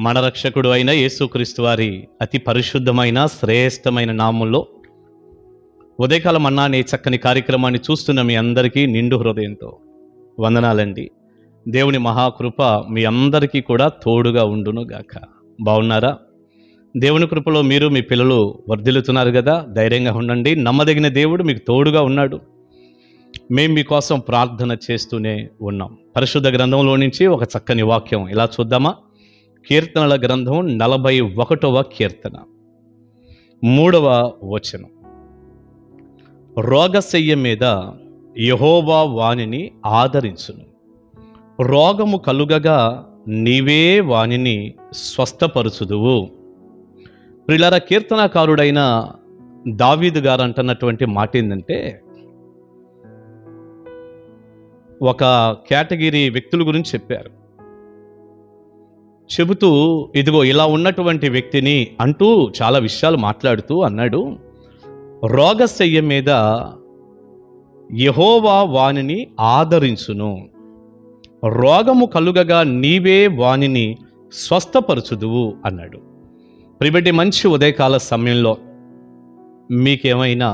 మన రక్షకుడు అయిన యేసుక్రీస్తు వారి అతి పరిశుద్ధమైన శ్రేష్టమైన నామంలో ఉదయకాలం మన్నా అనే చక్కని కార్యక్రమాన్ని చూస్తున్న మీ అందరికీ నిండు హృదయంతో వందనాలండి. దేవుని మహాకృప మీ అందరికీ కూడా తోడుగా ఉండును గాక. బాగున్నారా? దేవుని కృపలో మీరు మీ పిల్లలు వర్ధిల్లుతున్నారు కదా. ధైర్యంగా ఉండండి. నమ్మదగిన దేవుడు మీకు తోడుగా ఉన్నాడు. మేము మీకోసం ప్రార్థన చేస్తూనే ఉన్నాం. పరిశుద్ధ గ్రంథంలో నుంచి ఒక చక్కని వాక్యం ఇలా చూద్దామా? కీర్తనల గ్రంథం 41వ కీర్తన 3వ వచనం. రోగశయ్య మీద యెహోవా వానిని ఆదరించును, రోగము కలుగగా నీవే వానిని స్వస్థపరచుదువు. ప్రియులారా, కీర్తనాకారుడైన దావీదు గారు అంటున్నటువంటి మాట ఏంటంటే, ఒక కేటగిరీ వ్యక్తుల గురించి చెప్పారు. చెబుతూ ఇదిగో ఇలా ఉన్నటువంటి వ్యక్తిని అంటూ చాలా విషయాలు మాట్లాడుతూ అన్నాడు, రోగశయ్య మీద యెహోవా వానిని ఆదరించును, రోగము కలుగగా నీవే వానిని స్వస్థపరచుదువు అన్నాడు. ప్రియబట్టి, మంచి ఉదయకాల సమయంలో మీకేమైనా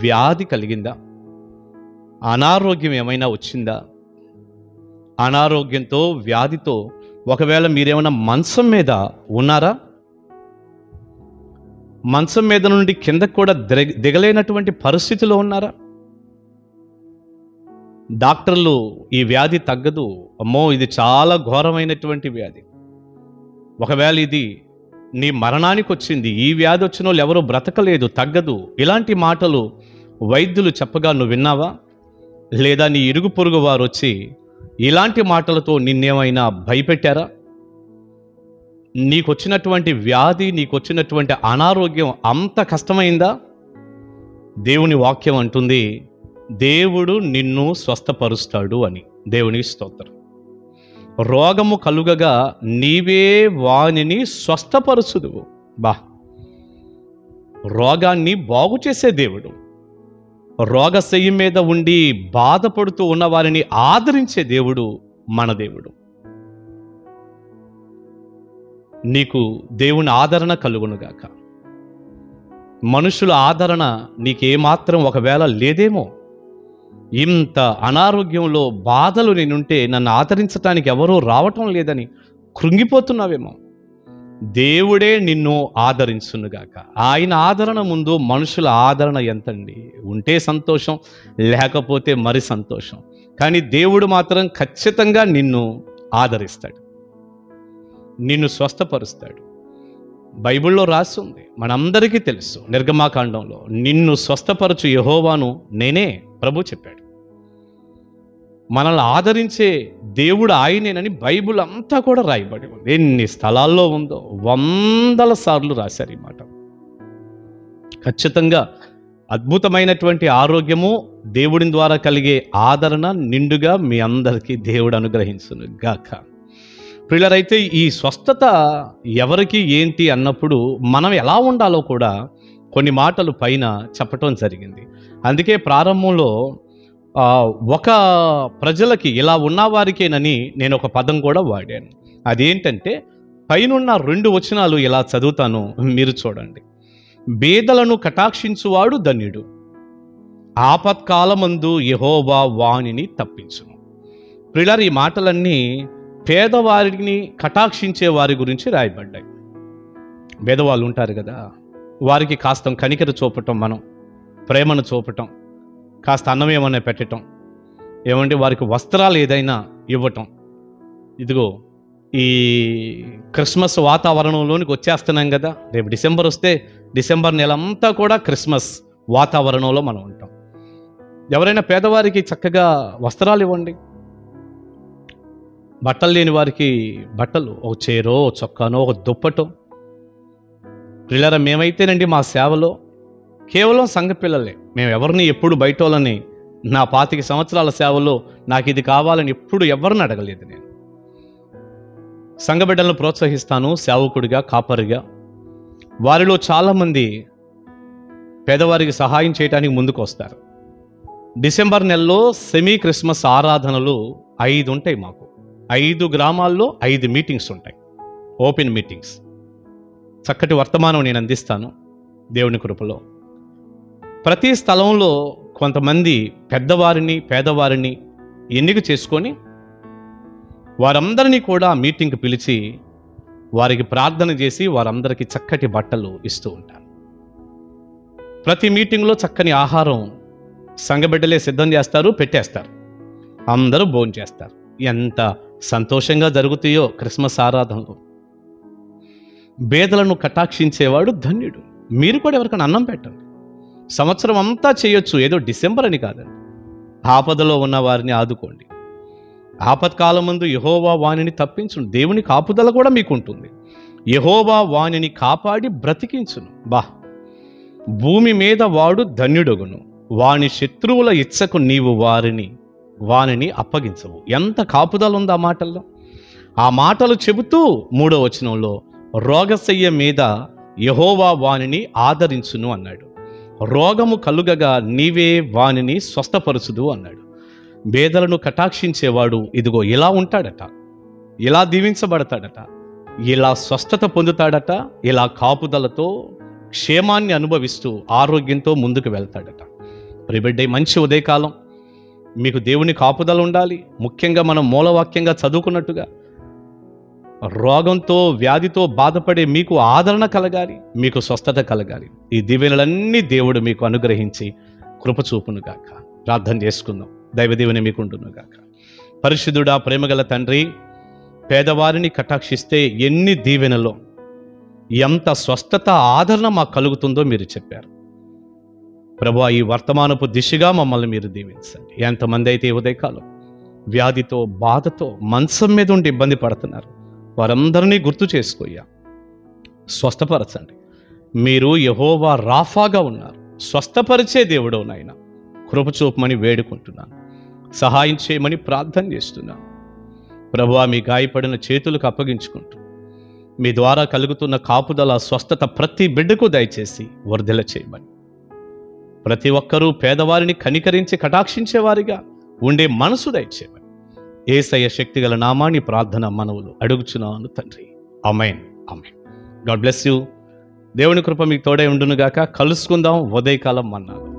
వ్యాధి కలిగిందా? అనారోగ్యం ఏమైనా వచ్చిందా? అనారోగ్యంతో వ్యాధితో ఒకవేళ మీరేమైనా మంచం మీద ఉన్నారా? మంచం మీద నుండి కిందకు కూడా దిగలేనటువంటి పరిస్థితిలో ఉన్నారా? డాక్టర్లు ఈ వ్యాధి తగ్గదు, అమ్మో ఇది చాలా ఘోరమైనటువంటి వ్యాధి, ఒకవేళ ఇది నీ మరణానికి వచ్చింది, ఈ వ్యాధి వచ్చిన వాళ్ళు ఎవరో బ్రతకలేదు, తగ్గదు, ఇలాంటి మాటలు వైద్యులు చెప్పగా నువ్వు విన్నావా? లేదా నీ ఇరుగు పొరుగు వారు వచ్చి ఇలాంటి మాటలతో నిన్నేమైనా భయపెట్టారా? నీకొచ్చినటువంటి వ్యాధి, నీకొచ్చినటువంటి అనారోగ్యం అంత కష్టమైందా? దేవుని వాక్యం అంటుంది, దేవుడు నిన్ను స్వస్థపరుస్తాడు అని. దేవునికి స్తోత్రం. రోగము కలుగగా నీవే వానిని స్వస్థపరుచుదువు. రోగాన్ని బాగు చేసే దేవుడు, రోగశయ్య మీద ఉండి బాధపడుతూ ఉన్న వారిని ఆదరించే దేవుడు మన దేవుడు. నీకు దేవుని ఆదరణ కలుగునుగాక. మనుషుల ఆదరణ నీకేమాత్రం ఒకవేళ లేదేమో, ఇంత అనారోగ్యంలో బాధలు నేనుంటే నన్ను ఆదరించటానికి ఎవరూ రావటం లేదని కృంగిపోతున్నావేమో, దేవుడే నిన్ను ఆదరించునుగాక. ఆయన ఆదరణ ముందు మనుషుల ఆదరణ ఎంతండి? ఉంటే సంతోషం, లేకపోతే మరి సంతోషం. కానీ దేవుడు మాత్రం ఖచ్చితంగా నిన్ను ఆదరిస్తాడు, నిన్ను స్వస్థపరుస్తాడు. బైబిల్లో రాసి ఉంది, మనందరికీ తెలుసు, నిర్గమాకాండంలో నిన్ను స్వస్థపరచు యెహోవాను నేనే ప్రభు చెప్పాడు. మనల్ని ఆదరించే దేవుడు ఆయనేనని బైబిల్ అంతా కూడా రాయబడి ఉంది. ఎన్ని స్థలాల్లో ఉందో, 100 సార్లు రాశారు ఈ మాట. ఖచ్చితంగా అద్భుతమైనటువంటి ఆరోగ్యము, దేవుడి ద్వారా కలిగే ఆదరణ నిండుగా మీ అందరికీ దేవుడు అనుగ్రహించును గాక. ప్రియులారైతే ఈ స్వస్థత ఎవరికి ఏంటి అన్నప్పుడు మనం ఎలా ఉండాలో కూడా కొన్ని మాటలు పైన చెప్పటం జరిగింది. అందుకే ప్రారంభంలో ఒక ప్రజలకి ఇలా ఉన్నవారికేనని నేను ఒక పదం కూడా వాడాను. అదేంటంటే, పైనున్న 2 వచనాలు ఇలా చదువుతాను, మీరు చూడండి. బేదలను కటాక్షించువాడు ధన్యుడు, ఆపత్కాలమందు యెహోవా వానిని తప్పించును. ప్రియులారా, ఈ మాటలన్నీ పేదవారిని కటాక్షించే వారి గురించి రాయబడ్డాయి. పేదవాళ్ళు ఉంటారు కదా, వారికి కాస్త కనికర చూపటం, మనం ప్రేమను చూపటం, కాస్త అన్నం ఏమన్నా పెట్టడం, ఏమంటే వారికి వస్త్రాలు ఏదైనా ఇవ్వటం. ఇదిగో ఈ క్రిస్మస్ వాతావరణంలోనికి వచ్చేస్తున్నాం కదా, రేపు డిసెంబర్ వస్తే డిసెంబర్ నెలంతా కూడా క్రిస్మస్ వాతావరణంలో మనం ఉంటాం. ఎవరైనా పేదవారికి చక్కగా వస్త్రాలు ఇవ్వండి, బట్టలు లేని వారికి బట్టలు, ఒక చీరో, ఒక చొక్కానో, ఒక దుప్పటో. పిల్లరా, మేమైతేనండి మా సేవలో కేవలం సంఘ పిల్లలే, మేము ఎవరిని ఎప్పుడు బయట వాళ్ళని, నా 25 సంవత్సరాల సేవలో నాకు ఇది కావాలని ఎప్పుడు ఎవరిని అడగలేదు. నేను సంఘ బిడ్డలను ప్రోత్సహిస్తాను, సేవకుడిగా, కాపరిగా. వారిలో చాలామంది పేదవారికి సహాయం చేయడానికి ముందుకు వస్తారు. డిసెంబర్ నెలలో సెమీ క్రిస్మస్ ఆరాధనలు 5 ఉంటాయి మాకు. 5 గ్రామాల్లో 5 మీటింగ్స్ ఉంటాయి. Open meetings. చక్కటి వర్తమానం నేను అందిస్తాను దేవుని కృపలో. ప్రతి స్థలంలో కొంతమంది పెద్దవారిని పేదవారిని ఎన్నిక చేసుకొని వారందరినీ కూడా మీటింగ్కి పిలిచి వారికి ప్రార్థన చేసి వారందరికీ చక్కటి బట్టలు ఇస్తూ ఉంటారు. ప్రతి మీటింగ్లో చక్కని ఆహారం సంఘబిడ్డలే సిద్ధం చేస్తారు, పెట్టేస్తారు. అందరూ భోజనం చేస్తారు. ఎంత సంతోషంగా జరుగుతాయో క్రిస్మస్ ఆరాధనలు. బేదలను కటాక్షించేవాడు ధన్యుడు. మీరు కూడా ఎవరికైనా అన్నం పెట్టండి. సంవత్సరం అంతా చేయొచ్చు, ఏదో డిసెంబర్ అని కాదండి. ఆపదలో ఉన్న వారిని ఆదుకోండి. ఆపత్కాలం ముందు యెహోవా వానిని తప్పించును. దేవుని కాపుదల కూడా మీకు ఉంటుంది. యెహోవా వానిని కాపాడి బ్రతికించును. భూమి మీద వాడు ధన్యుడగును. వాని శత్రువుల ఇచ్చకు నీవు వానిని అప్పగించవు. ఎంత కాపుదల ఉంది ఆ మాటల్లో. ఆ మాటలు చెబుతూ 3వ వచనంలో రోగశయ్య మీద యెహోవా వానిని ఆదరించును అన్నాడు. రోగము కలుగగా నీవే వానిని స్వస్థపరచుదు అన్నాడు. బేదలను కటాక్షించేవాడు ఇదిగో ఇలా ఉంటాడట, ఇలా దీవించబడతాడట, ఇలా స్వస్థత పొందుతాడట, ఇలా కాపుదలతో క్షేమాన్ని అనుభవిస్తూ ఆరోగ్యంతో ముందుకు వెళ్తాడట. ప్రియబిడ్డ, మంచి ఉదయకాలం. మీకు దేవుని కాపుదల ఉండాలి. ముఖ్యంగా మనం మూలవాక్యంగా చదువుకున్నట్టుగా రోగంతో వ్యాధితో బాధపడే మీకు ఆదరణ కలగాలి, మీకు స్వస్థత కలగాలి. ఈ దీవెనలన్నీ దేవుడు మీకు అనుగ్రహించి కృపచూపునుగాక. ప్రార్థన చేసుకుందాం. దైవదీవెన మీకుండునుగాక. పరిశుద్ధుడా, ప్రేమగల తండ్రి, పేదవారిని కటాక్షిస్తే ఎన్ని దీవెనలో, ఎంత స్వస్థత ఆదరణ మాకు కలుగుతుందో మీరు చెప్పారు. ప్రభువా, ఈ వర్తమానపు దిశగా మమ్మల్ని మీరు దీవించండి. ఎంతమంది అయితే ఉదయకాలం వ్యాధితో బాధతో మంచం మీద ఉండి ఇబ్బంది పడుతున్నారు, వారందరినీ గుర్తు చేసుకోయ్యా, స్వస్థపరచండి. మీరు యెహోవా రాఫాగా ఉన్నారు, స్వస్థపరిచే దేవుడు నాయన. కృపచూపమని వేడుకుంటున్నాను, సహాయం చేయమని ప్రార్థన చేస్తున్నాను. ప్రభువా, మీ గాయపడిన చేతులకు అప్పగించుకుంటూ మీ ద్వారా కలుగుతున్న కాపుదల స్వస్థత ప్రతి బిడ్డకు దయచేసి వర్ధిల్ల చేయమని, ప్రతి ఒక్కరూ పేదవారిని కనికరించి కటాక్షించేవారిగా ఉండే మనసు దయచేయమని యేసయ్య శక్తిగల నామాన్ని ప్రార్థన మనవులు అడుగుచున్నాను తండ్రి. Amen, amen. God bless you. దేవుని కృప మీకు తోడై ఉండునుగాక. కలుసుకుందాం ఉదయకాలం మన్నాడు.